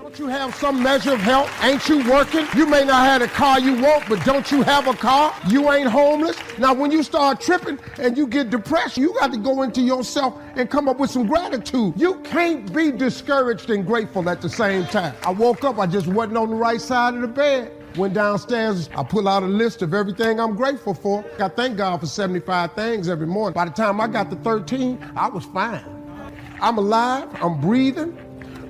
Don't you have some measure of health? Ain't you working? You may not have the car you want, but don't you have a car? You ain't homeless. Now, when you start tripping and you get depressed, you got to go into yourself and come up with some gratitude. You can't be discouraged and grateful at the same time. I woke up, I just wasn't on the right side of the bed. Went downstairs, I pull out a list of everything I'm grateful for. I thank God for 75 things every morning. By the time I got to 13, I was fine. I'm alive, I'm breathing,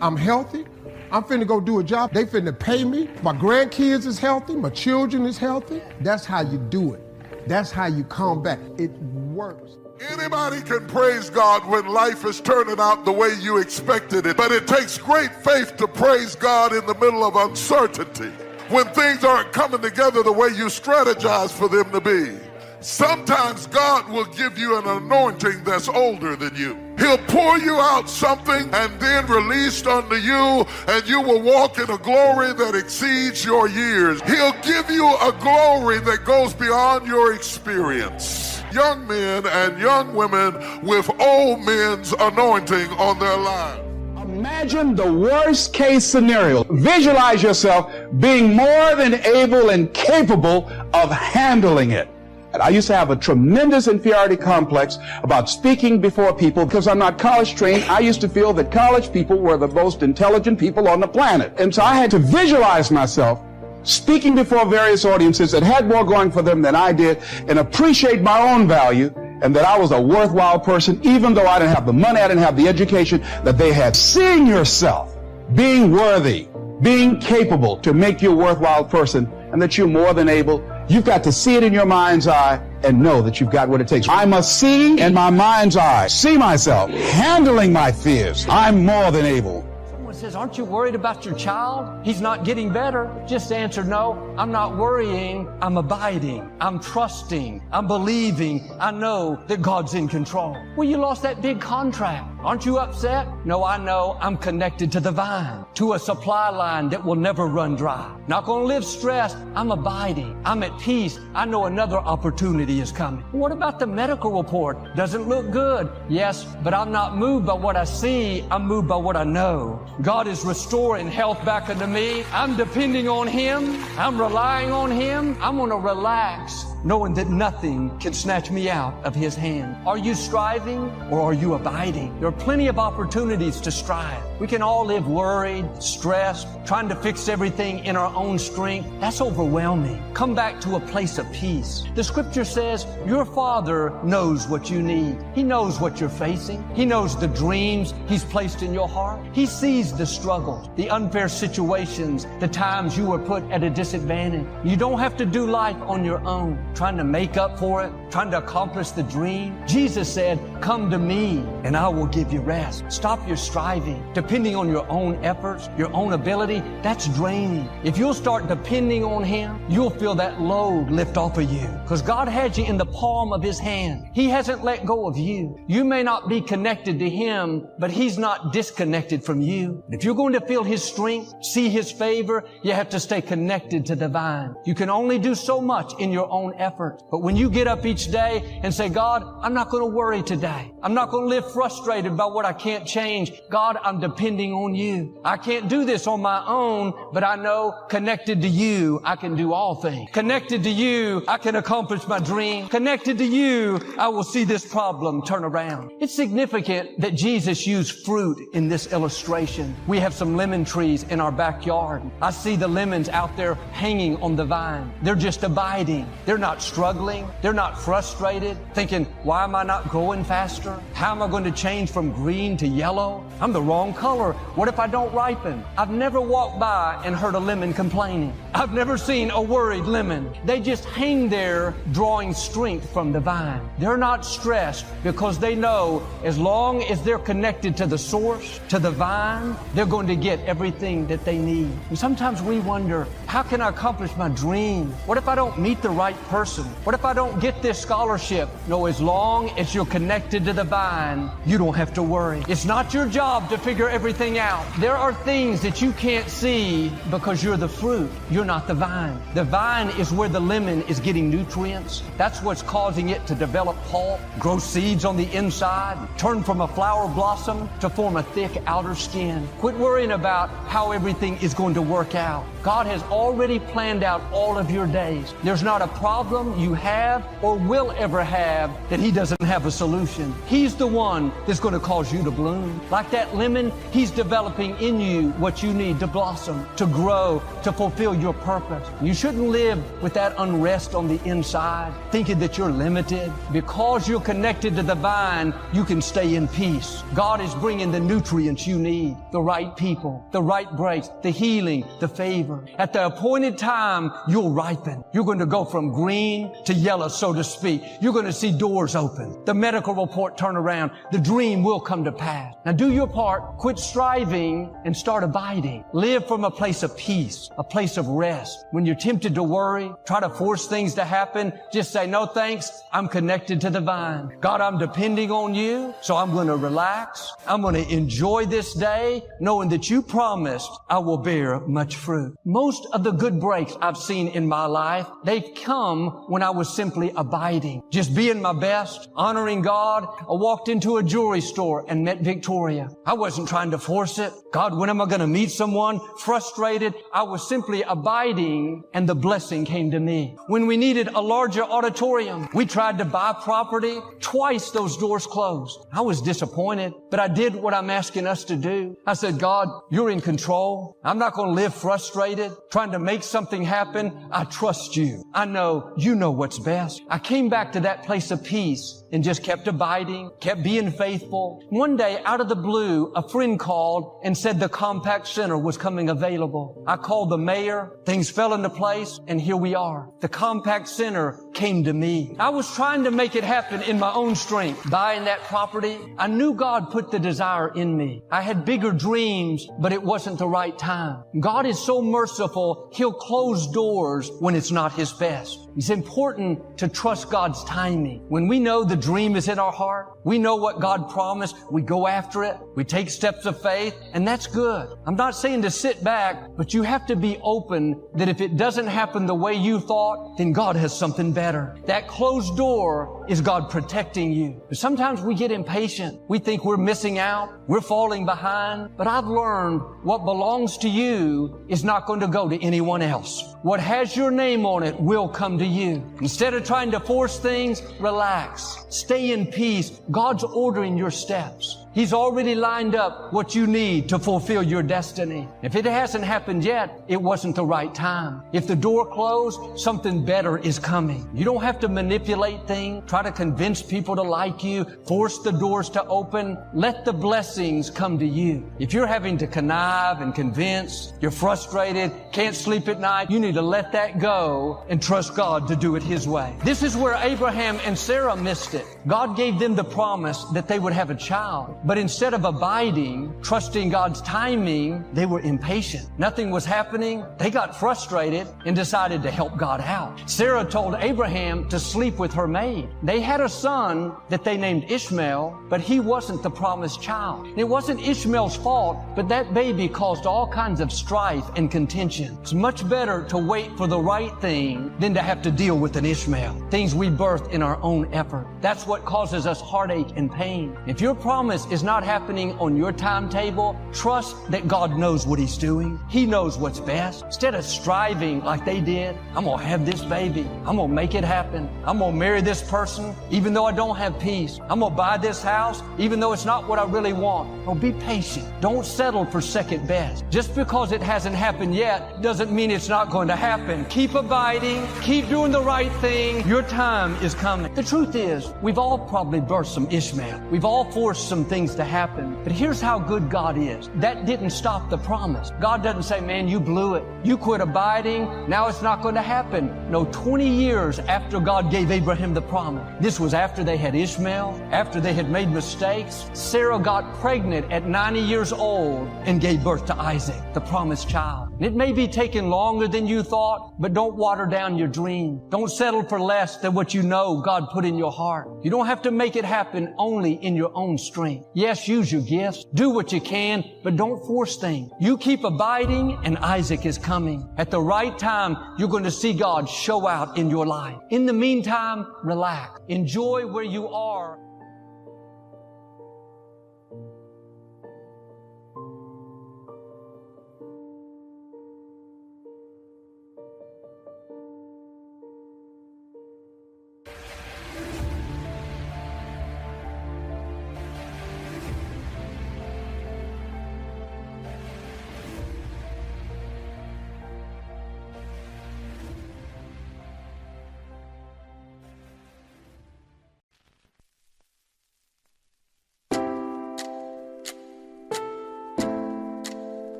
I'm healthy. I'm finna go do a job. They finna pay me. My grandkids is healthy, my children is healthy. That's how you do it. That's how you come back. It works. Anybody can praise God when life is turning out the way you expected it, but it takes great faith to praise God in the middle of uncertainty, when things aren't coming together the way you strategize for them to be. Sometimes God will give you an anointing that's older than you. He'll pour you out something and then release unto you, and you will walk in a glory that exceeds your years. He'll give you a glory that goes beyond your experience. Young men and young women with old men's anointing on their lives. Imagine the worst case scenario. Visualize yourself being more than able and capable of handling it. And I used to have a tremendous inferiority complex about speaking before people because I'm not college trained. I used to feel that college people were the most intelligent people on the planet. And so I had to visualize myself speaking before various audiences that had more going for them than I did, and appreciate my own value, and that I was a worthwhile person, even though I didn't have the money, I didn't have the education that they had. Seeing yourself being worthy, being capable to make you a worthwhile person, and that you're more than able, you've got to see it in your mind's eye and know that you've got what it takes. I must see in my mind's eye, see myself handling my fears. I'm more than able. Someone says, aren't you worried about your child? He's not getting better. Just answer, no, I'm not worrying. I'm abiding. I'm trusting. I'm believing. I know that God's in control. Well, you lost that big contract. Aren't you upset? No, I know I'm connected to the vine, to a supply line that will never run dry. Not going to live stressed. I'm abiding. I'm at peace. I know another opportunity is coming. What about the medical report? Doesn't look good. Yes, but I'm not moved by what I see. I'm moved by what I know. God is restoring health back unto me. I'm depending on Him. I'm relying on Him. I'm going to relax, knowing that nothing can snatch me out of His hand. Are you striving or are you abiding? There are plenty of opportunities to strive. We can all live worried, stressed, trying to fix everything in our own strength. That's overwhelming. Come back to a place of peace. The scripture says your Father knows what you need. He knows what you're facing. He knows the dreams He's placed in your heart. He sees the struggles, the unfair situations, the times you were put at a disadvantage. You don't have to do life on your own, trying to make up for it, trying to accomplish the dream. Jesus said, come to me and I will give you rest. Stop your striving, depending on your own efforts, your own ability. That's draining. If you'll start depending on Him, you'll feel that load lift off of you, because God has you in the palm of His hand. He hasn't let go of you. You may not be connected to Him, but He's not disconnected from you. If you're going to feel His strength, see His favor, you have to stay connected to the vine. You can only do so much in your own effort. But when you get up each day and say, God, I'm not going to worry today. I'm not going to live frustrated by what I can't change. God, I'm depending on You. I can't do this on my own, but I know connected to You, I can do all things. Connected to You, I can accomplish my dream. Connected to You, I will see this problem turn around. It's significant that Jesus used fruit in this illustration. We have some lemon trees in our backyard. I see the lemons out there hanging on the vine. They're just abiding. They're not struggling. They're not frustrated, thinking, why am I not growing faster? How am I going to change from green to yellow? I'm the wrong color. What if I don't ripen? I've never walked by and heard a lemon complaining. I've never seen a worried lemon. They just hang there drawing strength from the vine. They're not stressed because they know as long as they're connected to the source, to the vine, they're going to get everything that they need. And sometimes we wonder, how can I accomplish my dream? What if I don't meet the right person? person? What if I don't get this scholarship? No, as long as you're connected to the vine, you don't have to worry. It's not your job to figure everything out. There are things that you can't see because you're the fruit. You're not the vine. The vine is where the lemon is getting nutrients. That's what's causing it to develop pulp, grow seeds on the inside, turn from a flower blossom to form a thick outer skin. Quit worrying about how everything is going to work out. God has already planned out all of your days. There's not a problem you have or will ever have that He doesn't have a solution. He's the one that's going to cause you to bloom. Like that lemon, He's developing in you what you need to blossom, to grow, to fulfill your purpose. You shouldn't live with that unrest on the inside, thinking that you're limited. Because you're connected to the vine, you can stay in peace. God is bringing the nutrients you need, the right people, the right breaks, the healing, the favor. At the appointed time, you'll ripen. You're going to go from green to yellow, so to speak. You're going to see doors open. The medical report turn around. The dream will come to pass. Now do your part. Quit striving and start abiding. Live from a place of peace, a place of rest. When you're tempted to worry, try to force things to happen, just say, no thanks, I'm connected to the vine. God, I'm depending on you, so I'm going to relax. I'm going to enjoy this day, knowing that you promised I will bear much fruit. Most of the good breaks I've seen in my life, they've come when I was simply abiding, just being my best, honoring God. I walked into a jewelry store and met Victoria. I wasn't trying to force it. God, when am I going to meet someone? Frustrated. I was simply abiding, and the blessing came to me. When we needed a larger auditorium, we tried to buy property. Twice those doors closed. I was disappointed, but I did what I'm asking us to do. I said, God, you're in control. I'm not going to live frustrated, trying to make something happen. I trust you. I know you know what's best. I came back to that place of peace and just kept abiding, kept being faithful. One day, out of the blue, a friend called and said the Compact Center was coming available. I called the mayor. Things fell into place, and here we are. The Compact Center came to me. I was trying to make it happen in my own strength. Buying that property, I knew God put the desire in me. I had bigger dreams, but it wasn't the right time. God is so merciful, He'll close doors when it's not His best. It's important to trust God's timing. When we know the dream is in our heart, we know what God promised, we go after it, we take steps of faith, and that's good. I'm not saying to sit back, but you have to be open that if it doesn't happen the way you thought, then God has something better. That closed door is God protecting you. But sometimes we get impatient. We think we're missing out, we're falling behind, but I've learned what belongs to you is not going to go to anyone else. What has your name on it will come to you. Instead of trying to force things, relax. Stay in peace. God's ordering your steps. He's already lined up what you need to fulfill your destiny. If it hasn't happened yet, it wasn't the right time. If the door closed, something better is coming. You don't have to manipulate things, try to convince people to like you, force the doors to open. Let the blessings come to you. If you're having to connive and convince, you're frustrated, can't sleep at night, you need to let that go and trust God to do it His way. This is where Abraham and Sarah missed it. God gave them the promise that they would have a child. But instead of abiding, trusting God's timing, they were impatient. Nothing was happening. They got frustrated and decided to help God out. Sarah told Abraham to sleep with her maid. They had a son that they named Ishmael, but he wasn't the promised child. It wasn't Ishmael's fault, but that baby caused all kinds of strife and contention. It's much better to wait for the right thing than to have to deal with an Ishmael. Things we birth in our own effort. That's what causes us heartache and pain. If your promise is not happening on your timetable, trust that God knows what He's doing. He knows what's best. Instead of striving like they did, I'm going to have this baby. I'm going to make it happen. I'm going to marry this person even though I don't have peace. I'm going to buy this house even though it's not what I really want. Oh, be patient. Don't settle for second best. Just because it hasn't happened yet doesn't mean it's not going to happen. Keep abiding. Keep doing the right thing. Your time is coming. The truth is, we've all all probably birthed some Ishmael. We've all forced some things to happen. But here's how good God is. That didn't stop the promise. God doesn't say, man, you blew it. You quit abiding. Now it's not going to happen. No, 20 years after God gave Abraham the promise. This was after they had Ishmael, after they had made mistakes. Sarah got pregnant at 90 years old and gave birth to Isaac, the promised child. And it may be taking longer than you thought, but don't water down your dream. Don't settle for less than what you know God put in your heart. You don't have to make it happen only in your own strength. Yes, use your gifts. Do what you can, but don't force things. You keep abiding and Isaac is coming. At the right time, you're going to see God show out in your life. In the meantime, relax. Enjoy where you are.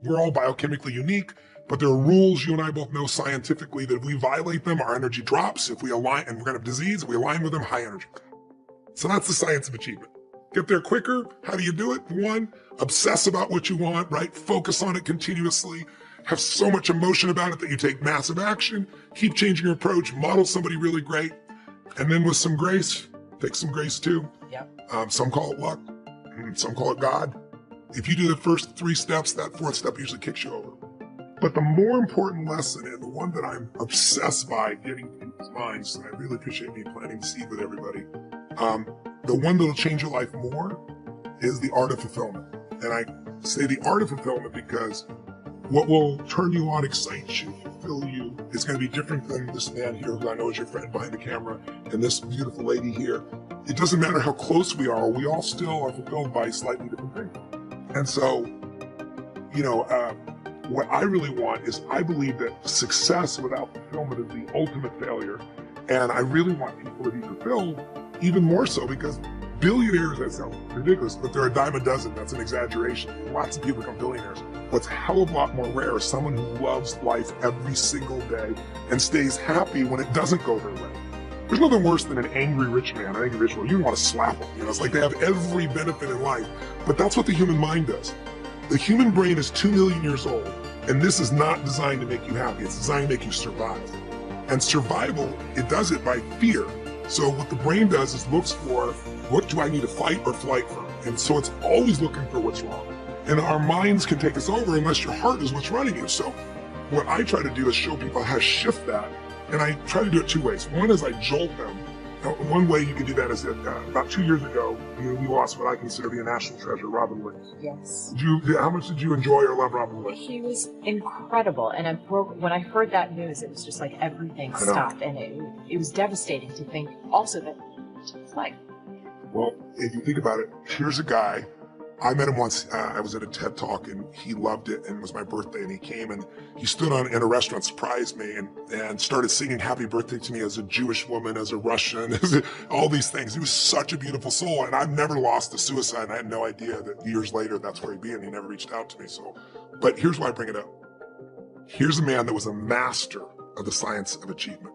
We're all biochemically unique, but there are rules you and I both know scientifically that if we violate them, our energy drops. If we align, and we're gonna have disease, if we align with them, high energy. So that's the science of achievement. Get there quicker. How do you do it? One, obsess about what you want, right? Focus on it continuously. Have so much emotion about it that you take massive action. Keep changing your approach. Model somebody really great. And then with some grace, take some grace too. Yep. Some call it luck. Some call it God. If you do the first 3 steps, that 4th step usually kicks you over. But the more important lesson, and the one that I'm obsessed by getting people's minds, and I really appreciate me planting the seed with everybody, the one that'll change your life more is the art of fulfillment. And I say the art of fulfillment because what will turn you on, excite you, fulfill you, is going to be different than this man here who I know is your friend behind the camera, and this beautiful lady here. It doesn't matter how close we are, we all still are fulfilled by slightly different things. And so, what I really want is, I believe that success without fulfillment is the ultimate failure. And I really want people to be fulfilled, even more so because billionaires, that sounds ridiculous, but they're a dime a dozen. That's an exaggeration. Lots of people become billionaires. What's a hell of a lot more rare is someone who loves life every single day and stays happy when it doesn't go their way. There's nothing worse than an angry rich man. An angry rich man, you want to slap them. It's like they have every benefit in life. But that's what the human mind does. The human brain is 2 million years old, and this is not designed to make you happy. It's designed to make you survive. And survival, it does it by fear. So what the brain does is looks for, what do I need to fight or flight from? And so it's always looking for what's wrong. And our minds can take us over unless your heart is what's running you. So what I try to do is show people how to shift that. And I try to do it 2 ways. One is I jolt them. Now, one way you can do that is that about 2 years ago, we lost what I consider to be a national treasure, Robin Williams. Yes. How much did you enjoy or love Robin Williams? He was incredible. And when I heard that news, it was just like everything stopped. And it was devastating to think also that it's like. Well, if you think about it, here's a guy. I met him once. I was at a TED Talk and he loved it, and it was my birthday, and he came and he stood in a restaurant, surprised me, and started singing happy birthday to me as a Jewish woman, as a Russian, all these things. He was such a beautiful soul, and I've never lost to suicide, and I had no idea that years later that's where he'd be, and he never reached out to me. But here's why I bring it up. Here's a man that was a master of the science of achievement.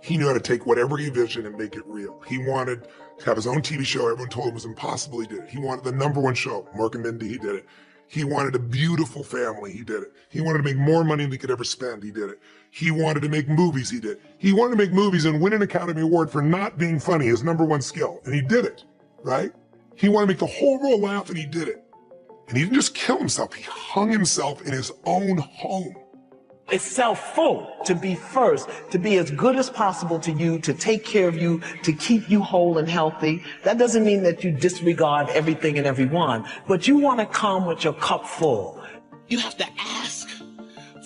He knew how to take whatever he envisioned and make it real. He wanted to have his own TV show. Everyone told him it was impossible. He did it. He wanted the #1 show, Mork and Mindy. He did it. He wanted a beautiful family. He did it. He wanted to make more money than he could ever spend. He did it. He wanted to make movies. He did. He wanted to make movies and win an Academy Award for not being funny, his #1 skill. And he did it, right? He wanted to make the whole world laugh, and he did it. And he didn't just kill himself. He hung himself in his own home. It's self-full to be first, to be as good as possible to you, to take care of you, to keep you whole and healthy. That doesn't mean that you disregard everything and everyone, but you want to come with your cup full. You have to ask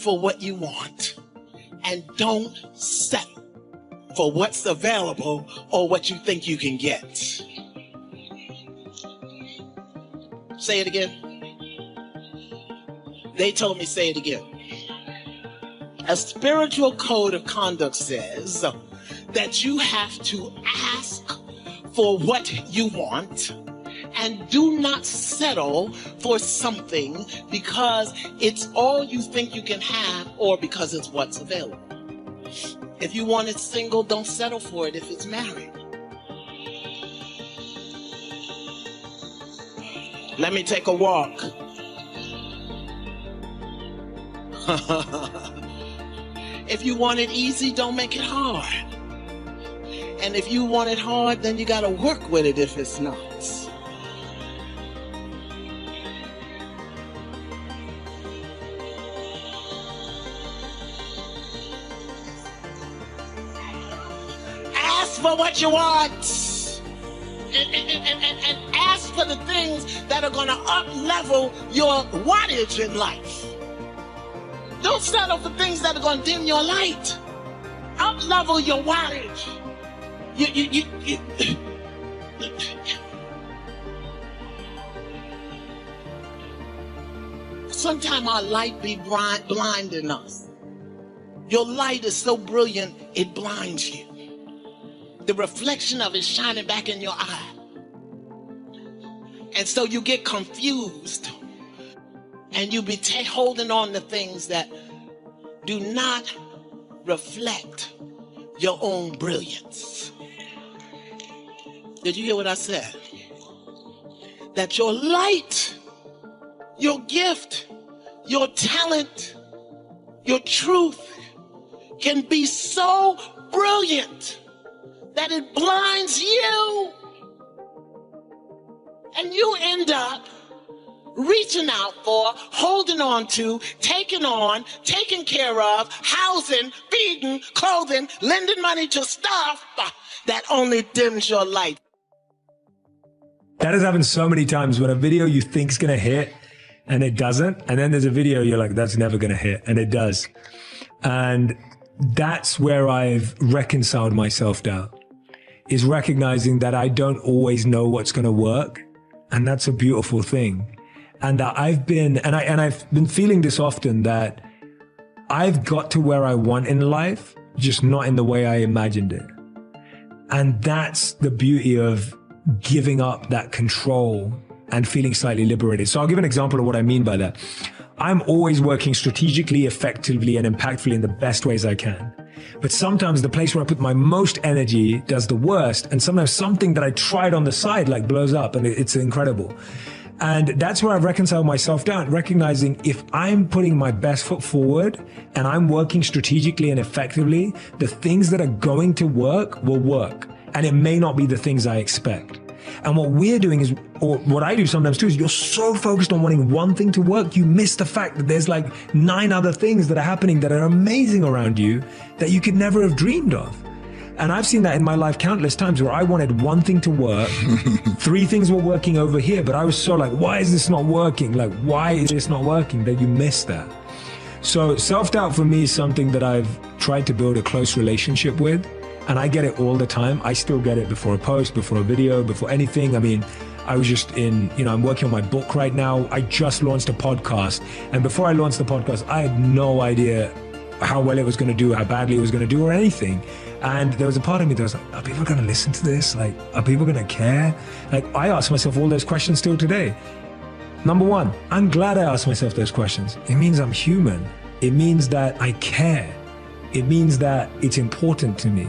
for what you want and don't settle for what's available or what you think you can get. Say it again. They told me say it again. A spiritual code of conduct says that you have to ask for what you want and do not settle for something because it's all you think you can have or because it's what's available. If you want it single, don't settle for it if it's married. Let me take a walk. If you want it easy, don't make it hard. And if you want it hard, then you gotta work with it if it's not. Ask for what you want. And ask for the things that are gonna up-level your wattage in life. Don't settle for things that are going to dim your light. Up-level your wattage. Sometimes our light be blinding us. Your light is so brilliant, it blinds you. The reflection of it shining back in your eye. And so you get confused and you be holding on to things that do not reflect your own brilliance. Did you hear what I said? That your light, your gift, your talent, your truth can be so brilliant that it blinds you. And you end up reaching out for, holding on to, taking on, taking care of, housing, feeding, clothing, lending money to stuff that only dims your light. That has happened so many times when a video you think is going to hit and it doesn't. And then there's a video you're like, that's never going to hit. And it does. And that's where I've reconciled my self-doubt, is recognizing that I don't always know what's going to work. And that's a beautiful thing. And that I've been feeling this often, that I've got to where I want in life, just not in the way I imagined it. And that's the beauty of giving up that control and feeling slightly liberated. So I'll give an example of what I mean by that. I'm always working strategically, effectively, and impactfully in the best ways I can. But sometimes the place where I put my most energy does the worst. And sometimes something that I tried on the side like blows up, and it's incredible. And that's where I've reconciled myself down, recognizing if I'm putting my best foot forward and I'm working strategically and effectively, the things that are going to work will work. And it may not be the things I expect. And what we're doing is, or what I do sometimes too, is you're so focused on wanting one thing to work, you miss the fact that there's like 9 other things that are happening that are amazing around you that you could never have dreamed of. And I've seen that in my life countless times where I wanted one thing to work, 3 things were working over here, but I was so like, why is this not working? Like, why is this not working? That you miss that. So self-doubt for me is something that I've tried to build a close relationship with. And I get it all the time. I still get it before a post, before a video, before anything. I mean, I was just I'm working on my book right now. I just launched a podcast. And before I launched the podcast, I had no idea how well it was going to do, how badly it was going to do, or anything. And there was a part of me that was like, are people going to listen to this? Like, are people going to care? Like, I ask myself all those questions still today. Number 1, I'm glad I asked myself those questions. It means I'm human. It means that I care. It means that it's important to me.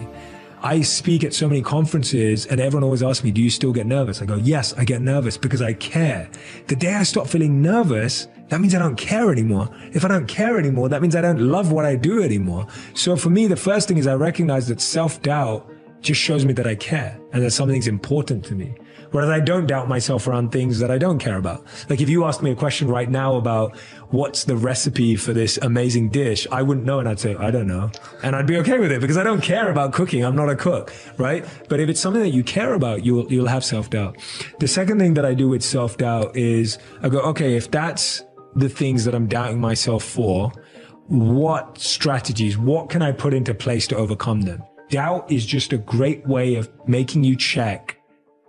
I speak at so many conferences and everyone always asks me, do you still get nervous? I go, yes, I get nervous because I care. The day I stop feeling nervous, that means I don't care anymore. If I don't care anymore, that means I don't love what I do anymore. So for me, the first thing is I recognize that self-doubt just shows me that I care and that something's important to me. Whereas I don't doubt myself around things that I don't care about. Like if you asked me a question right now about what's the recipe for this amazing dish, I wouldn't know and I'd say, I don't know. And I'd be okay with it because I don't care about cooking. I'm not a cook, right? But if it's something that you care about, you'll have self-doubt. The second thing that I do with self-doubt is I go, okay, if that's the things that I'm doubting myself for, what strategies, what can I put into place to overcome them? Doubt is just a great way of making you check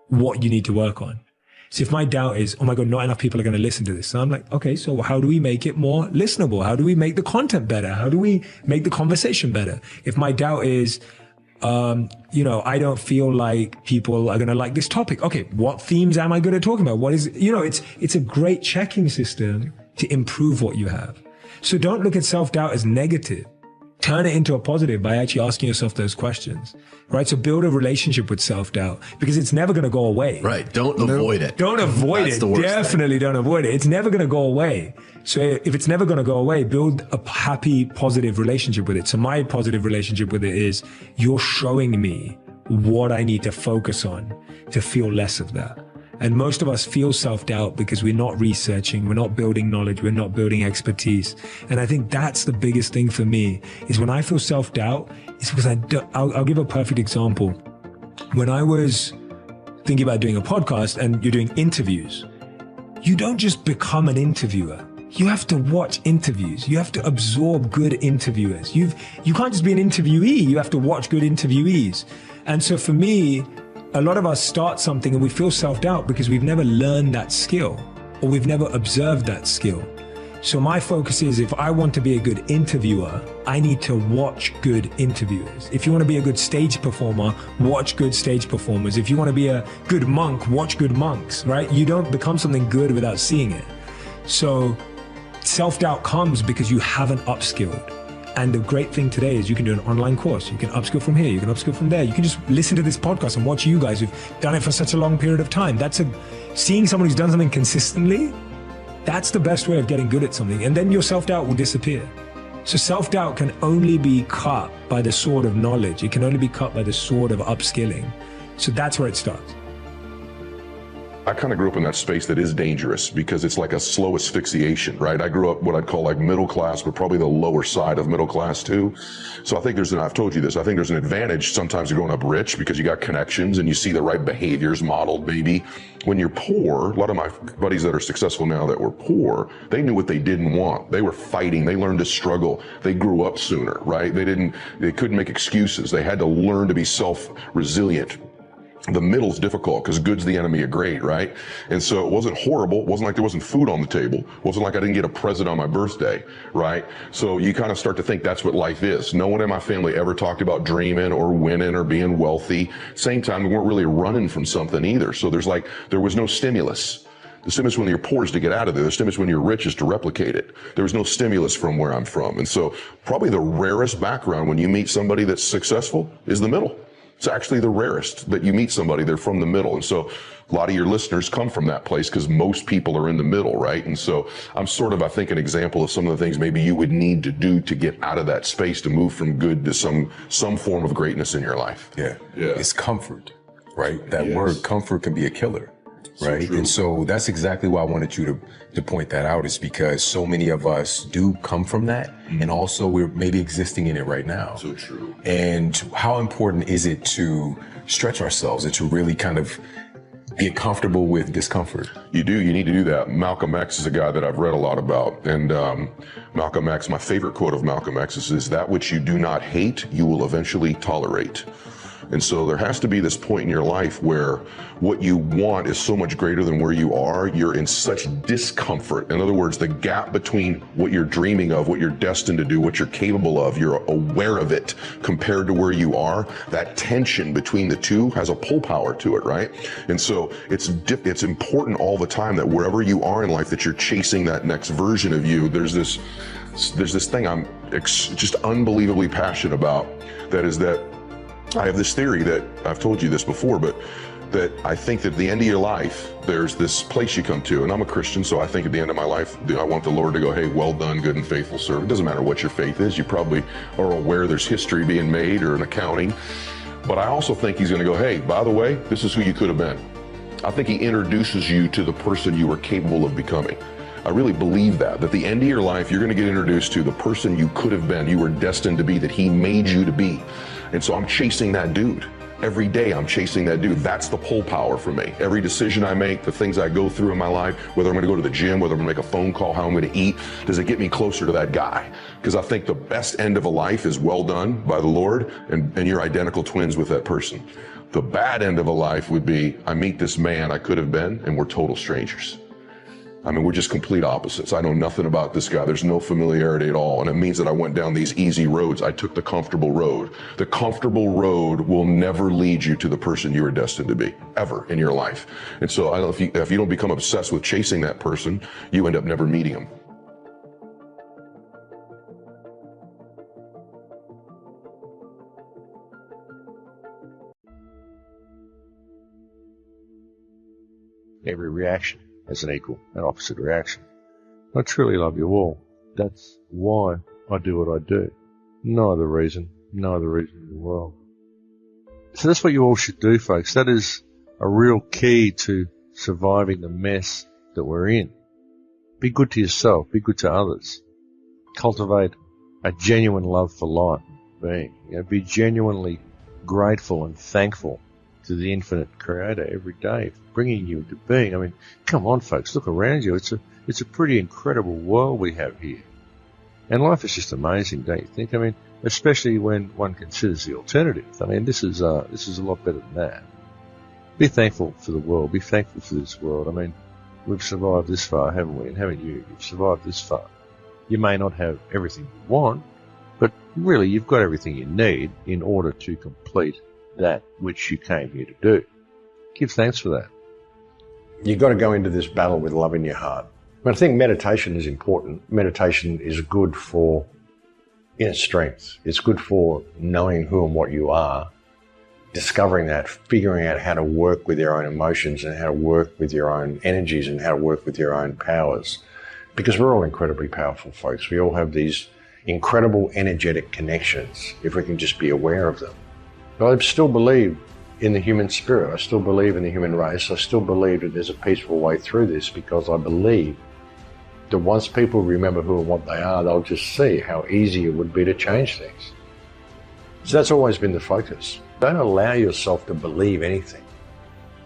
what you need to work on. So if my doubt is, oh my God, not enough people are going to listen to this. So I'm like, okay, so how do we make it more listenable? How do we make the content better? How do we make the conversation better? If my doubt is, I don't feel like people are going to like this topic. Okay, what themes am I good at talking about? What is, it's a great checking system to improve what you have. So don't look at self-doubt as negative. Turn it into a positive by actually asking yourself those questions, right? So build a relationship with self-doubt because it's never going to go away. Right. Don't avoid it. Don't avoid it. Definitely don't avoid it. It's never going to go away. So if it's never going to go away, build a happy, positive relationship with it. So my positive relationship with it is you're showing me what I need to focus on to feel less of that. And most of us feel self-doubt because we're not researching, we're not building knowledge, we're not building expertise. And I think that's the biggest thing for me is when I feel self-doubt, it's because I'll give a perfect example. When I was thinking about doing a podcast and you're doing interviews, you don't just become an interviewer. You have to watch interviews. You have to absorb good interviewers. You can't just be an interviewee. You have to watch good interviewees. And so for me, a lot of us start something and we feel self-doubt because we've never learned that skill or we've never observed that skill. So my focus is if I want to be a good interviewer, I need to watch good interviewers. If you want to be a good stage performer, watch good stage performers. If you want to be a good monk, watch good monks, right? You don't become something good without seeing it. So self-doubt comes because you haven't upskilled. And the great thing today is you can do an online course. You can upskill from here. You can upskill from there. You can just listen to this podcast and watch you guys who've done it for such a long period of time. Seeing someone who's done something consistently, that's the best way of getting good at something. And then your self-doubt will disappear. So self-doubt can only be cut by the sword of knowledge. It can only be cut by the sword of upskilling. So that's where it starts. I kind of grew up in that space that is dangerous because it's like a slow asphyxiation, right? I grew up what I'd call like middle class, but probably the lower side of middle class too. So I think I've told you this, I think there's an advantage sometimes to growing up rich because you got connections and you see the right behaviors modeled maybe. When you're poor, a lot of my buddies that are successful now that were poor, they knew what they didn't want. They were fighting, they learned to struggle. They grew up sooner, right? They couldn't make excuses. They had to learn to be self-resilient. The middle's difficult because good's the enemy of great, right? And so it wasn't horrible. It wasn't like there wasn't food on the table. It wasn't like I didn't get a present on my birthday, right? So you kind of start to think that's what life is. No one in my family ever talked about dreaming or winning or being wealthy. Same time, we weren't really running from something either. So there was no stimulus. The stimulus when you're poor is to get out of there. The stimulus when you're rich is to replicate it. There was no stimulus from where I'm from. And so probably the rarest background when you meet somebody that's successful is the middle. It's actually the rarest that you meet somebody, they're from the middle. And so a lot of your listeners come from that place because most people are in the middle, right? And so I'm sort of, I think, an example of some of the things maybe you would need to do to get out of that space to move from good to some form of greatness in your life. Yeah. It's comfort, right? That word comfort can be a killer, right? And so that's exactly why I wanted you to point that out, is because so many of us do come from that. And also we're maybe existing in it right now. So true. And how important is it to stretch ourselves and to really kind of get comfortable with discomfort? You do. You need to do that. Malcolm X is a guy that I've read a lot about. And Malcolm X, my favorite quote of Malcolm X is that which you do not hate, you will eventually tolerate. And so there has to be this point in your life where what you want is so much greater than where you are. You're in such discomfort. In other words, the gap between what you're dreaming of, what you're destined to do, what you're capable of, you're aware of it compared to where you are. That tension between the two has a pull power to it, right? And so it's important all the time that wherever you are in life, that you're chasing that next version of you. There's this thing I'm just unbelievably passionate about. That is that I have this theory that I've told you this before, but that I think that at the end of your life, there's this place you come to, and I'm a Christian, so I think at the end of my life, I want the Lord to go, hey, well done, good and faithful servant. It doesn't matter what your faith is. You probably are aware there's history being made or an accounting. But I also think he's going to go, hey, by the way, this is who you could have been. I think he introduces you to the person you were capable of becoming. I really believe that at the end of your life, you're going to get introduced to the person you could have been, you were destined to be, that he made you to be. And so I'm chasing that dude. Every day I'm chasing that dude. That's the pull power for me. Every decision I make, the things I go through in my life, whether I'm going to go to the gym, whether I'm going to make a phone call, how I'm going to eat, does it get me closer to that guy? Because I think the best end of a life is well done by the Lord, and you're identical twins with that person. The bad end of a life would be, I meet this man I could have been, and we're total strangers. I mean, we're just complete opposites. I know nothing about this guy. There's no familiarity at all. And it means that I went down these easy roads. I took the comfortable road. The comfortable road will never lead you to the person you are destined to be, ever in your life. And so I don't know if you don't become obsessed with chasing that person, you end up never meeting him. Every reaction has an equal and opposite reaction. I truly love you all. That's why I do what I do. No other reason in the world. So that's what you all should do, folks. That is a real key to surviving the mess that we're in. Be good to yourself. Be good to others. Cultivate a genuine love for life and being. Be genuinely grateful and thankful to the infinite creator every day for bringing you into being. I mean, come on, folks, look around you. It's a pretty incredible world we have here. And life is just amazing, don't you think? I mean, especially when one considers the alternative. I mean, this is a lot better than that. Be thankful for the world. Be thankful for this world. I mean, we've survived this far, haven't we? And haven't you? You've survived this far. You may not have everything you want, but really you've got everything you need in order to complete that which you came here to do. Give thanks for that. You've got to go into this battle with love in your heart. But I think meditation is important. Meditation is good for inner strength. It's good for knowing who and what you are, discovering that, figuring out how to work with your own emotions and how to work with your own energies and how to work with your own powers. Because we're all incredibly powerful, folks. We all have these incredible energetic connections if we can just be aware of them. But I still believe in the human spirit. I still believe in the human race. I still believe that there's a peaceful way through this, because I believe that once people remember who and what they are, they'll just see how easy it would be to change things. So that's always been the focus. Don't allow yourself to believe anything.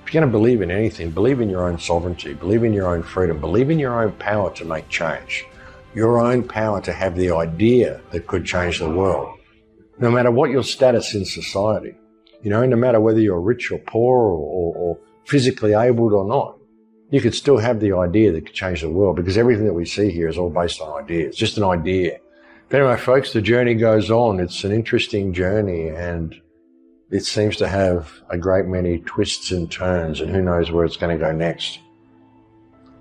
If you're going to believe in anything, believe in your own sovereignty, believe in your own freedom, believe in your own power to make change, your own power to have the idea that could change the world. No matter what your status in society, no matter whether you're rich or poor or physically able or not, you could still have the idea that could change the world, because everything that we see here is all based on ideas, just an idea. But anyway, folks, the journey goes on. It's an interesting journey, and it seems to have a great many twists and turns, and who knows where it's going to go next.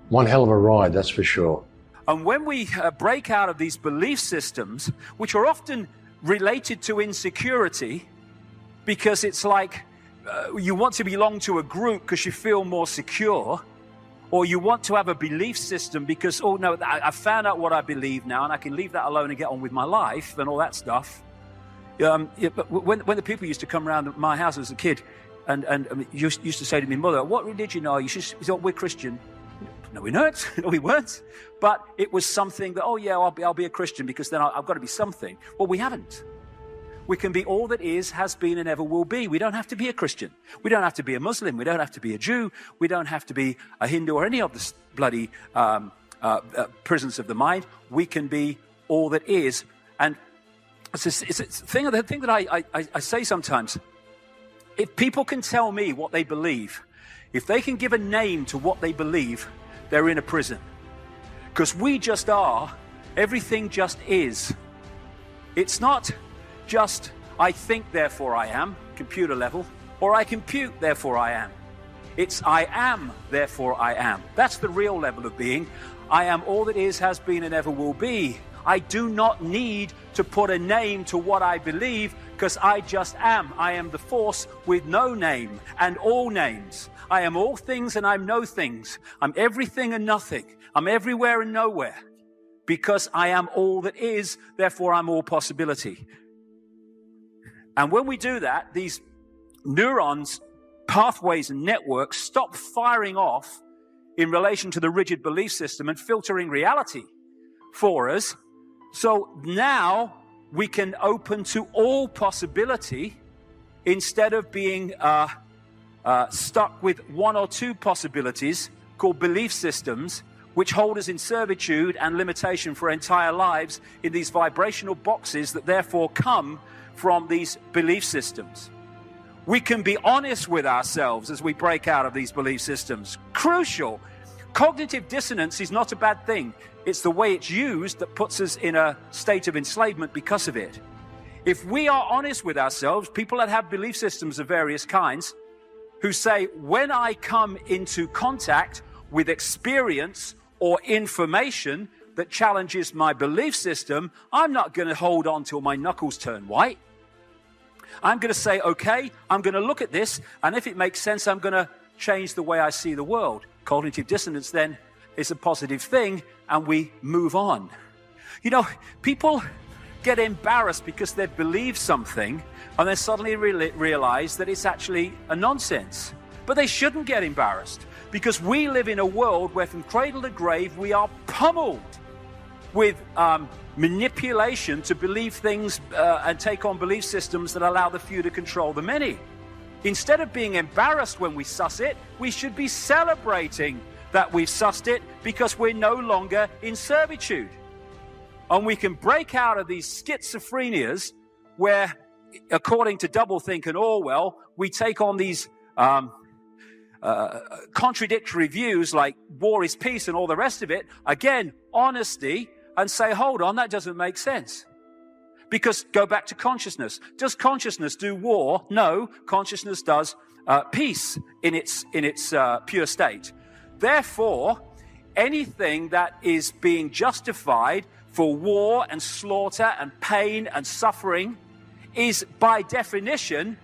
One hell of a ride, that's for sure. And when we break out of these belief systems, which are often related to insecurity, because it's like you want to belong to a group because you feel more secure, or you want to have a belief system because, oh no, I found out what I believe now and I can leave that alone and get on with my life and all that stuff. But when the people used to come around my house as a kid and used to say to me, Mother, what religion are you? She thought, we're Christian. No, we're not. No, we weren't. But it was something that, oh yeah, I'll be a Christian because then I've got to be something. Well, we haven't. We can be all that is, has been, and ever will be. We don't have to be a Christian. We don't have to be a Muslim. We don't have to be a Jew. We don't have to be a Hindu or any of the bloody prisons of the mind. We can be all that is. And it's a thing that I say sometimes. If people can tell me what they believe, if they can give a name to what they believe, they're in a prison. Because we just are. Everything just is. It's not just, I think, therefore I am, computer level, or I compute, therefore I am. It's I am, therefore I am. That's the real level of being. I am all that is, has been, and ever will be. I do not need to put a name to what I believe, because I just am. I am the force with no name and all names. I am all things and I'm no things. I'm everything and nothing. I'm everywhere and nowhere. Because I am all that is, therefore I'm all possibility. And when we do that, these neurons, pathways, and networks stop firing off in relation to the rigid belief system and filtering reality for us. So now we can open to all possibility instead of being stuck with one or two possibilities called belief systems, which hold us in servitude and limitation for entire lives in these vibrational boxes that therefore come from these belief systems. We can be honest with ourselves as we break out of these belief systems. Crucial. Cognitive dissonance is not a bad thing. It's the way it's used that puts us in a state of enslavement because of it. If we are honest with ourselves, people that have belief systems of various kinds, who say, when I come into contact with experience or information that challenges my belief system, I'm not going to hold on till my knuckles turn white. I'm going to say, okay, I'm going to look at this, and if it makes sense, I'm going to change the way I see the world. Cognitive dissonance then is a positive thing, and we move on. You know, people get embarrassed because they believe something, and then suddenly realize that it's actually a nonsense. But they shouldn't get embarrassed, because we live in a world where from cradle to grave, we are pummeled with manipulation to believe things and take on belief systems that allow the few to control the many. Instead of being embarrassed when we suss it, we should be celebrating that we've sussed it, because we're no longer in servitude. And we can break out of these schizophrenias where, according to Doublethink and Orwell, we take on these contradictory views like war is peace and all the rest of it. Again, honesty, and say, hold on, that doesn't make sense. Because go back to consciousness. Does consciousness do war? No, consciousness does peace in its pure state. Therefore, anything that is being justified for war and slaughter and pain and suffering is by definition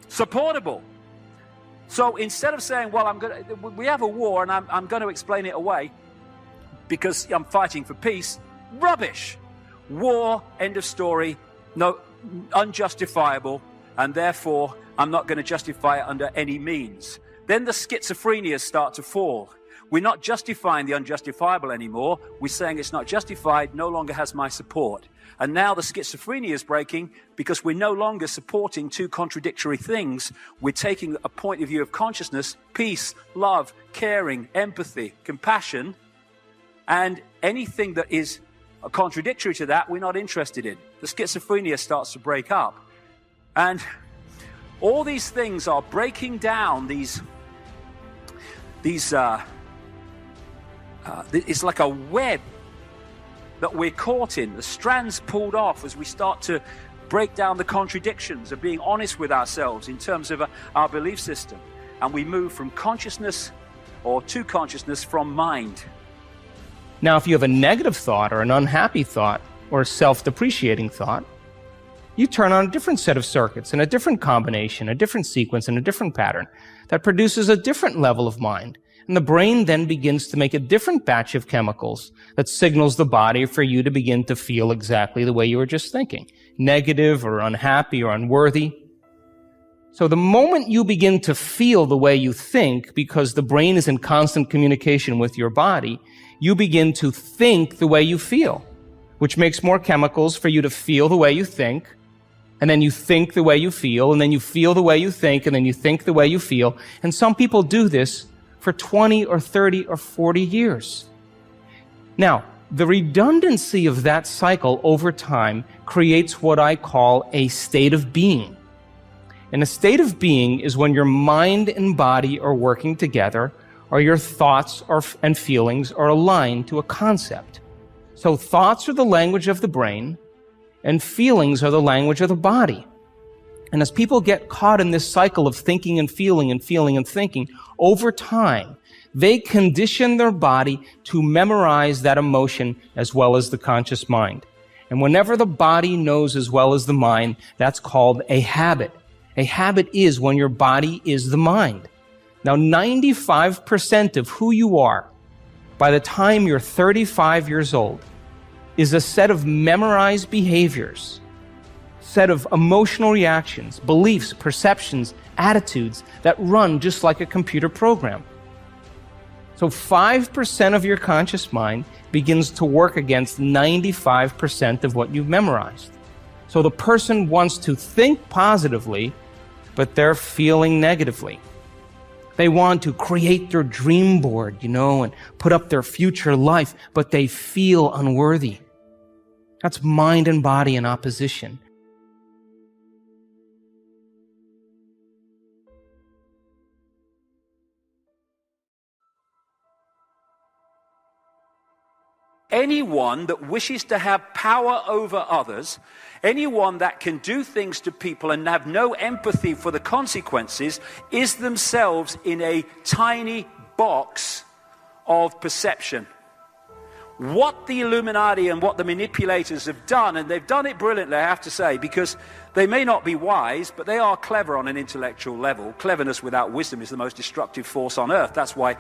supportable. So instead of saying, well, we have a war and I'm going to explain it away because I'm fighting for peace, rubbish. War, end of story, no, unjustifiable, and therefore I'm not going to justify it under any means. Then the schizophrenias start to fall. We're not justifying the unjustifiable anymore. We're saying it's not justified, no longer has my support. And now the schizophrenia is breaking because we're no longer supporting two contradictory things. We're taking a point of view of consciousness, peace, love, caring, empathy, compassion, and anything that is contradictory to that, we're not interested in. The schizophrenia starts to break up. And all these things are breaking down it's like a web that we're caught in. The strands pulled off as we start to break down the contradictions of being honest with ourselves in terms of our belief system. And we move from consciousness or to consciousness from mind. Now, if you have a negative thought or an unhappy thought or a self-depreciating thought, you turn on a different set of circuits and a different combination, a different sequence and a different pattern that produces a different level of mind. And the brain then begins to make a different batch of chemicals that signals the body for you to begin to feel exactly the way you were just thinking, negative or unhappy or unworthy. So the moment you begin to feel the way you think, because the brain is in constant communication with your body, you begin to think the way you feel, which makes more chemicals for you to feel the way you think, and then you think the way you feel, and then you feel the way you think, and then you think the way you feel. And some people do this for 20 or 30 or 40 years. Now, the redundancy of that cycle over time creates what I call a state of being. And a state of being is when your mind and body are working together, or your thoughts and feelings are aligned to a concept. So thoughts are the language of the brain, and feelings are the language of the body. And as people get caught in this cycle of thinking and feeling and feeling and thinking, over time, they condition their body to memorize that emotion as well as the conscious mind. And whenever the body knows as well as the mind, that's called a habit. A habit is when your body is the mind. Now, 95% of who you are by the time you're 35 years old is a set of memorized behaviors, set of emotional reactions, beliefs, perceptions, attitudes that run just like a computer program. So 5% of your conscious mind begins to work against 95% of what you've memorized. So the person wants to think positively, but they're feeling negatively. They want to create their dream board, and put up their future life, but they feel unworthy. That's mind and body in opposition. Anyone that wishes to have power over others, anyone that can do things to people and have no empathy for the consequences, is themselves in a tiny box of perception. What the Illuminati and what the manipulators have done, and they've done it brilliantly, I have to say, because they may not be wise, but they are clever on an intellectual level. Cleverness without wisdom is the most destructive force on earth. That's why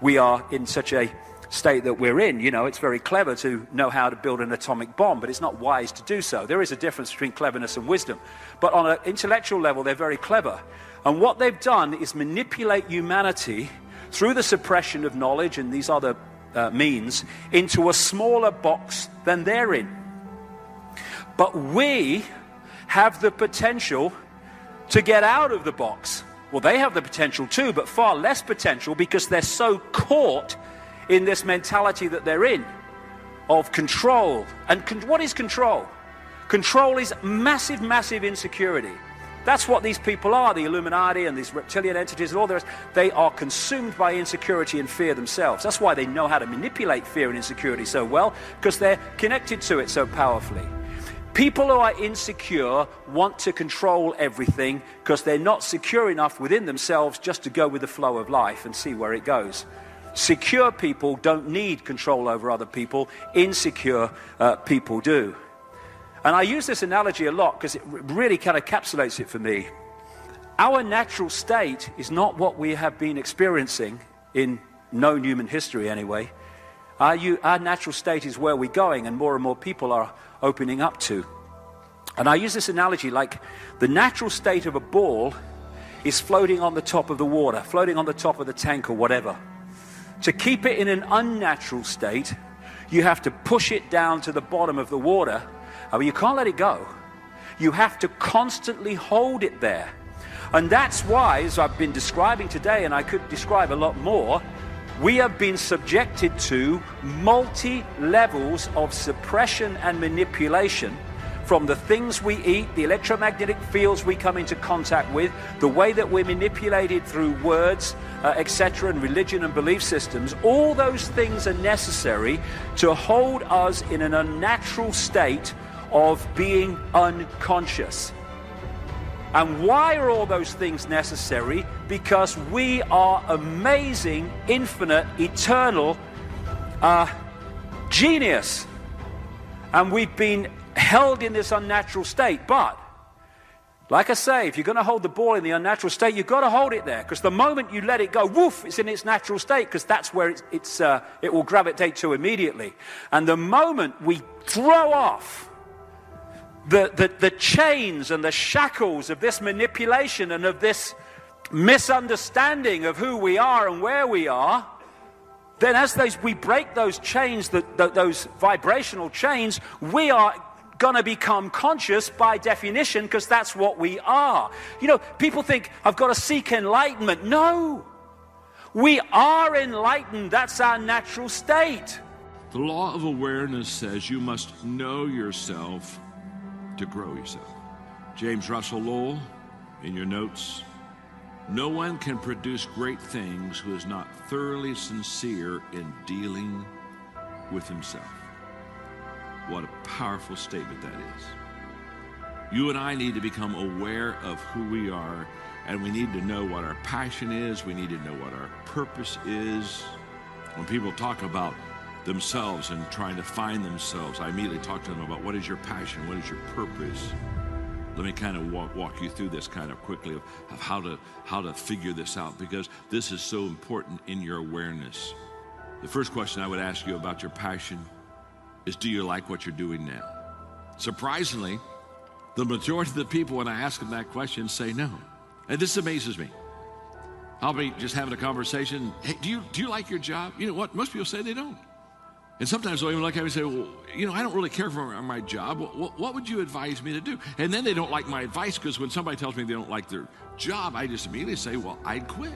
we are in such a state that we're in. It's very clever to know how to build an atomic bomb, but it's not wise to do so. There is a difference between cleverness and wisdom. But on an intellectual level, they're very clever. And what they've done is manipulate humanity through the suppression of knowledge and these other means into a smaller box than they're in. But we have the potential to get out of the box. Well, they have the potential too, but far less potential because they're so caught in this mentality that they're in of control. And what is control? Control is massive, massive insecurity. That's what these people are, the Illuminati and these reptilian entities and all the rest. They are consumed by insecurity and fear themselves. That's why they know how to manipulate fear and insecurity so well, because they're connected to it so powerfully. People who are insecure want to control everything because they're not secure enough within themselves just to go with the flow of life and see where it goes. Secure people don't need control over other people. Insecure people do. And I use this analogy a lot because it really kind of encapsulates it for me. Our natural state is not what we have been experiencing in known human history anyway. Our natural state is where we're going, and more people are opening up to. And I use this analogy like the natural state of a ball is floating on the top of the water, floating on the top of the tank or whatever. To keep it in an unnatural state, you have to push it down to the bottom of the water. I mean, you can't let it go. You have to constantly hold it there. And that's why, as I've been describing today, and I could describe a lot more, we have been subjected to multi-levels of suppression and manipulation from the things we eat, the electromagnetic fields we come into contact with, the way that we're manipulated through words, etc., and religion and belief systems. All those things are necessary to hold us in an unnatural state of being unconscious. And why are all those things necessary? Because we are amazing, infinite, eternal genius. And we've been held in this unnatural state. But, like I say, if you're going to hold the ball in the unnatural state, you've got to hold it there. Because the moment you let it go, woof, it's in its natural state, because that's where it will gravitate to immediately. And the moment we throw off the chains and the shackles of this manipulation and of this misunderstanding of who we are and where we are, then as we break those chains, those vibrational chains, we are going to become conscious by definition, because that's what we are. You know, people think, I've got to seek enlightenment. No, we are enlightened. That's our natural state. The law of awareness says you must know yourself to grow yourself. James Russell Lowell, in your notes, no one can produce great things who is not thoroughly sincere in dealing with himself. What a powerful statement that is. You and I need to become aware of who we are, and we need to know what our passion is. We need to know what our purpose is. When people talk about themselves and trying to find themselves, I immediately talk to them about what is your passion, what is your purpose. Let me kind of walk you through this kind of quickly of how to figure this out, because this is so important in your awareness. The first question I would ask you about your passion is, do you like what you're doing now? Surprisingly, the majority of the people, when I ask them that question, say no. And this amazes me. I'll be just having a conversation. Hey, do you like your job? You know what? Most people say they don't. And sometimes they'll even look at me and say, well, you know, I don't really care for my job. What would you advise me to do? And then they don't like my advice, because when somebody tells me they don't like their job, I just immediately say, well, I'd quit.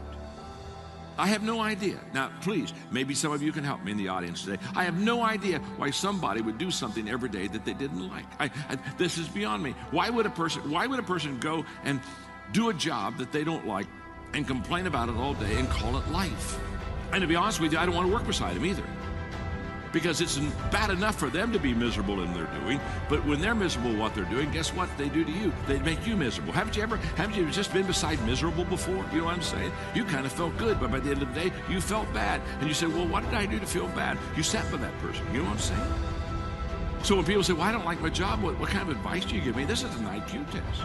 I have no idea. Now, please, maybe some of you can help me in the audience today. I have no idea why somebody would do something every day that they didn't like. This is beyond me. Why would a person go and do a job that they don't like and complain about it all day and call it life? And to be honest with you, I don't want to work beside them either, because it's bad enough for them to be miserable in what they're doing, but when they're miserable what they're doing, guess what they do to you? They make you miserable. Haven't you just been beside miserable before? You know what I'm saying? You kind of felt good, but by the end of the day, you felt bad. And you say, well, what did I do to feel bad? You sat with that person. You know what I'm saying? So when people say, well, I don't like my job, what kind of advice do you give me? This is an IQ test.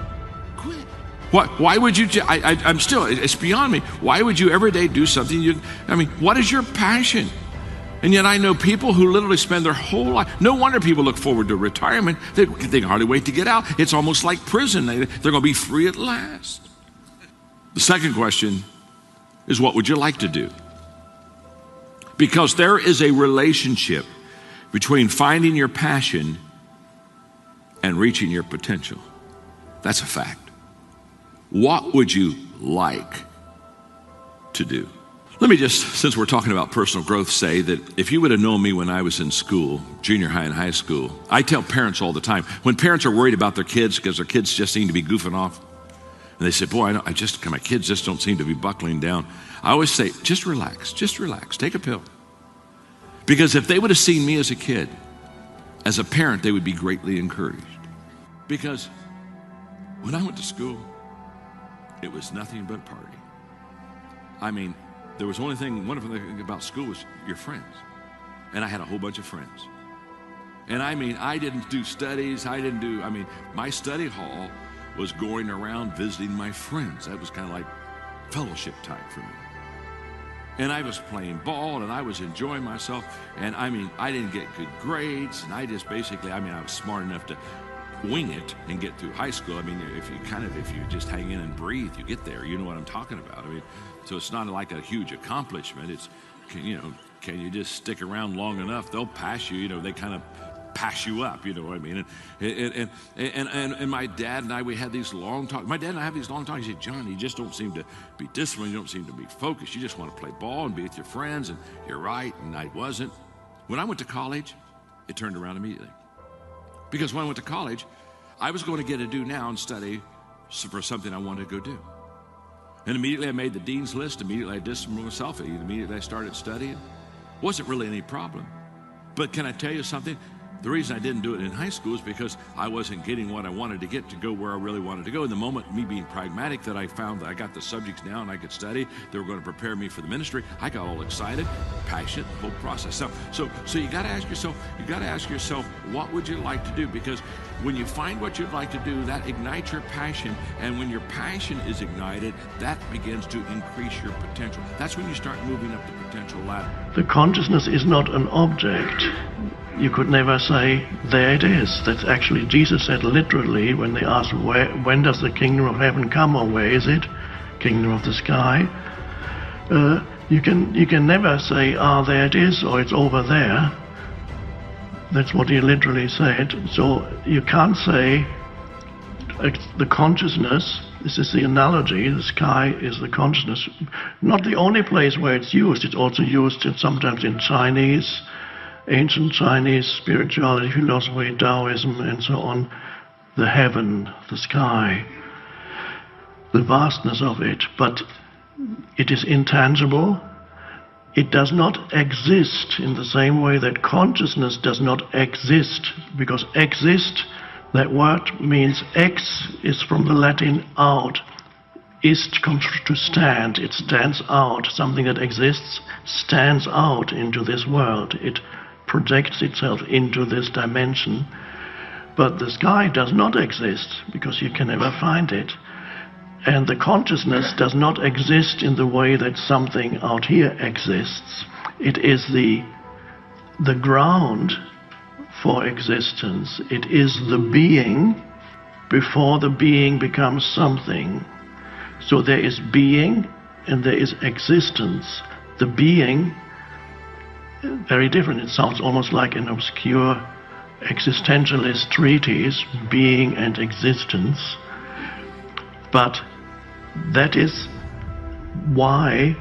Quit. Why would you, I'm still, it's beyond me. Why would you every day do something what is your passion? And yet I know people who literally spend their whole life. No wonder people look forward to retirement. They can hardly wait to get out. It's almost like prison. They're going to be free at last. The second question is, what would you like to do? Because there is a relationship between finding your passion and reaching your potential. That's a fact. What would you like to do? Let me just, since we're talking about personal growth, say that if you would have known me when I was in school, junior high and high school, I tell parents all the time, when parents are worried about their kids because their kids just seem to be goofing off, and they say, boy, my kids just don't seem to be buckling down. I always say, just relax, take a pill. Because if they would have seen me as a kid, as a parent, they would be greatly encouraged. Because when I went to school, it was nothing but party. I mean, there was one wonderful thing about school was your friends. And I had a whole bunch of friends. And I mean, I didn't do studies. My study hall was going around visiting my friends. That was kind of like fellowship time for me. And I was playing ball and I was enjoying myself. And I mean, I didn't get good grades. And I just basically, I was smart enough to wing it and get through high school. I mean, if you just hang in and breathe, you get there. You know what I'm talking about. I mean, so it's not like a huge accomplishment. It's, can you just stick around long enough? They'll pass you. They kind of pass you up. You know what I mean? And my dad and I, we had these long talks. My dad and I have these long talks. He said, John, you just don't seem to be disciplined. You don't seem to be focused. You just want to play ball and be with your friends. And you're right. And I wasn't. When I went to college, it turned around immediately. Because when I went to college, I was going to get a do now and study for something I wanted to go do. And immediately I made the dean's list. Immediately I disciplined myself. Immediately I started studying. Wasn't really any problem. But can I tell you something? The reason I didn't do it in high school is because I wasn't getting what I wanted to get to go where I really wanted to go. In the moment, me being pragmatic, that I found that I got the subjects down and I could study, they were going to prepare me for the ministry. I got all excited, passionate, the whole process. So you got to ask yourself, what would you like to do? Because when you find what you'd like to do, that ignites your passion. And when your passion is ignited, that begins to increase your potential. That's when you start moving up the potential ladder. The consciousness is not an object. You could never say, there it is. That's actually, Jesus said literally when they asked, when does the kingdom of heaven come, or where is it? Kingdom of the sky. You can never say, there it is, or it's over there. That's what he literally said. So you can't say the consciousness, this is the analogy, the sky is the consciousness. Not the only place where it's also used sometimes in Chinese, ancient Chinese spirituality, philosophy, Taoism, and so on. The heaven, the sky, the vastness of it, but it is intangible. It does not exist in the same way that consciousness does not exist, because exist, that word means ex is from the Latin out. Ist comes to stand, it stands out. Something that exists stands out into this world. It projects itself into this dimension. But the sky does not exist, because you can never find it. And the consciousness does not exist in the way that something out here exists. It is the ground for existence. It is the being before the being becomes something. So there is being and there is existence. The being, very different. It sounds almost like an obscure existentialist treatise, being and existence. But that is why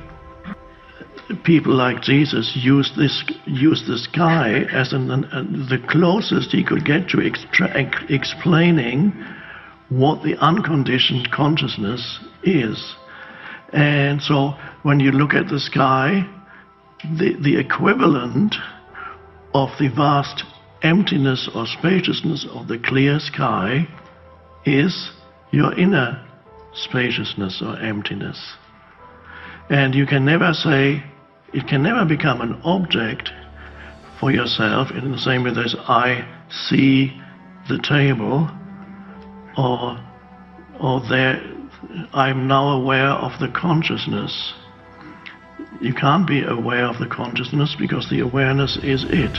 people like Jesus use the sky as the closest he could get to explaining what the unconditioned consciousness is. And so when you look at the sky, the equivalent of the vast emptiness or spaciousness of the clear sky is your inner spaciousness or emptiness. And you can never say, it can never become an object for yourself in the same way as I see the table, or there I'm now aware of the consciousness. You can't be aware of the consciousness because the awareness is it.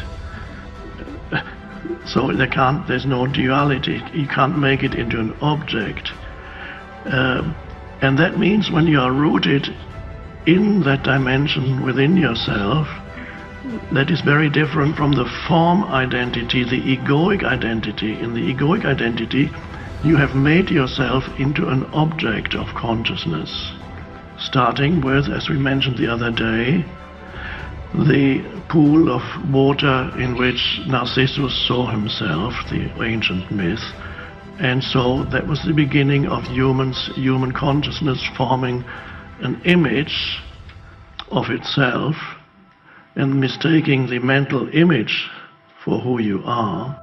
So there's no duality. You can't make it into an object. And that means when you are rooted in that dimension within yourself, that is very different from the form identity, the egoic identity. In the egoic identity, you have made yourself into an object of consciousness. Starting with, as we mentioned the other day, the pool of water in which Narcissus saw himself, the ancient myth. And so that was the beginning of human consciousness forming an image of itself and mistaking the mental image for who you are.